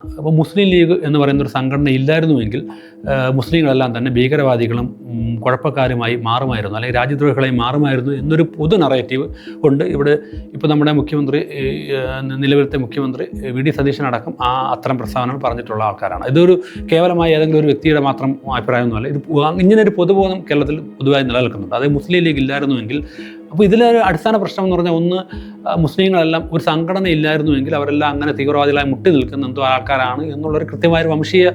അപ്പോൾ മുസ്ലിം ലീഗ് എന്ന് പറയുന്ന ഒരു സംഘടന ഇല്ലായിരുന്നുവെങ്കിൽ മുസ്ലിങ്ങളെല്ലാം തന്നെ ഭീകരവാദികളും കുഴപ്പക്കാരുമായി മാറുമായിരുന്നു, അല്ലെങ്കിൽ രാജ്യദ്രോഹികളായി മാറുമായിരുന്നു എന്നൊരു പൊതു നറേറ്റീവ് കൊണ്ട് ഇവിടെ ഇപ്പോൾ നമ്മുടെ മുഖ്യമന്ത്രി, നിലവിലത്തെ മുഖ്യമന്ത്രി വി.ഡി. സതീശനടക്കം അത്തരം പ്രസ്താവനകൾ പറഞ്ഞിട്ടുള്ള ആൾക്കാരാണ്. ഇതൊരു കേവലമായി ഏതെങ്കിലും ഒരു വ്യക്തിയുടെ മാത്രം അഭിപ്രായമൊന്നുമല്ല. ഇത് ഇങ്ങനൊരു പൊതുബോധം കേരളത്തിൽ പൊതുവായി നിലനിൽക്കുന്നുണ്ട്. അതേ മുസ്ലിം ലീഗ് ഇല്ലായിരുന്നുവെങ്കിൽ, അപ്പോൾ ഇതിലൊരു അടിസ്ഥാന പ്രശ്നം എന്ന് പറഞ്ഞാൽ, ഒന്ന്, മുസ്ലിങ്ങളെല്ലാം ഒരു സംഘടന ഇല്ലായിരുന്നുവെങ്കിൽ അവരെല്ലാം അങ്ങനെ തീവ്രവാദികളായി മുട്ടി നിൽക്കുന്ന എന്തോ ആൾക്കാരാണ് എന്നുള്ളൊരു കൃത്യമായൊരു വംശീയ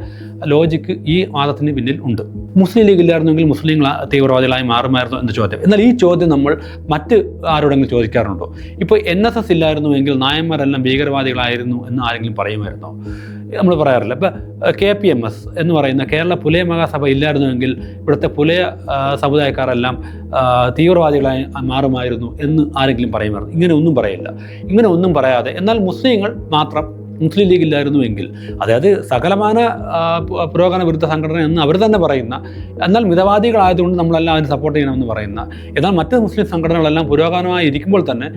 ലോജിക്ക് ഈ വാദത്തിന് പിന്നിൽ ഉണ്ട്. മുസ്ലിം ലീഗ് ഇല്ലായിരുന്നെങ്കിൽ മുസ്ലിങ്ങൾ തീവ്രവാദികളായി മാറുമായിരുന്നു എന്ന ചോദ്യം. എന്നാൽ ഈ ചോദ്യം നമ്മൾ മറ്റ് ആരോടെങ്കിലും ചോദിക്കാറുണ്ടോ? ഇപ്പോൾ NSS ഇല്ലായിരുന്നുവെങ്കിൽ നായന്മാരെല്ലാം ഭീകരവാദികളായിരുന്നു എന്ന് ആരെങ്കിലും പറയുമായിരുന്നോ? നമ്മൾ പറയാറില്ല. ഇപ്പോൾ KPMS എന്ന് പറയുന്ന കേരള പുലയ മഹാസഭ ഇല്ലായിരുന്നുവെങ്കിൽ ഇവിടുത്തെ പുലയ സമുദായക്കാരെല്ലാം തീവ്രവാദികളായി മാറുമായിരുന്നു എന്ന് ആരെങ്കിലും പറയുമായിരുന്നു? ഇങ്ങനെ ഒന്നും പറയില്ല. ഇങ്ങനെ ഒന്നും പറയാതെ, എന്നാൽ മുസ്ലിങ്ങൾ മാത്രം, മുസ്ലിം ലീഗ് ഇല്ലായിരുന്നുവെങ്കിൽ, അതായത് സകലമാന പുരോഗമന വിരുദ്ധ സംഘടന എന്ന് അവർ തന്നെ പറയുന്ന, എന്നാൽ മിതവാദികളായതുകൊണ്ട് നമ്മളെല്ലാം അതിന് സപ്പോർട്ട് ചെയ്യണമെന്ന് പറയുന്ന, എന്നാൽ മറ്റ് മുസ്ലിം സംഘടനകളെല്ലാം പുരോഗമനമായി ഇരിക്കുമ്പോൾ തന്നെ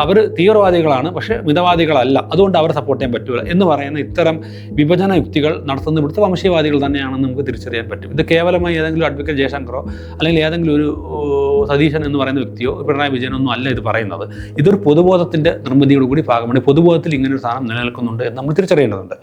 അവർ തീവ്രവാദികളാണ്, പക്ഷേ മിതവാദികളല്ല, അതുകൊണ്ട് അവരെ സപ്പോർട്ട് ചെയ്യാൻ പറ്റില്ല എന്ന് പറയുന്ന ഇത്തരം വിഭജന യുക്തികൾ നടത്തുന്ന ഇവിടുത്തെ വംശീയവാദികൾ തന്നെയാണെന്ന് നമുക്ക് തിരിച്ചറിയാൻ പറ്റും. ഇത് കേവലമായി ഏതെങ്കിലും അഡ്വക്കേറ്റ് ജയശങ്കറോ അല്ലെങ്കിൽ ഏതെങ്കിലും ഒരു സതീശൻ എന്ന് പറയുന്ന വ്യക്തിയോ പിണറായി വിജയനൊന്നും അല്ല ഇത് പറയുന്നത്. ഇതൊരു പൊതുബോധത്തിൻ്റെ നിർമ്മിതിയോടുകൂടി ഭാഗമാണ്. പൊതുബോധത്തിൽ ഇങ്ങനൊരു സാധനം നിലനിൽക്കുന്നുണ്ട് എന്ന് നമ്മൾ തിരിച്ചറിയേണ്ടതുണ്ട്.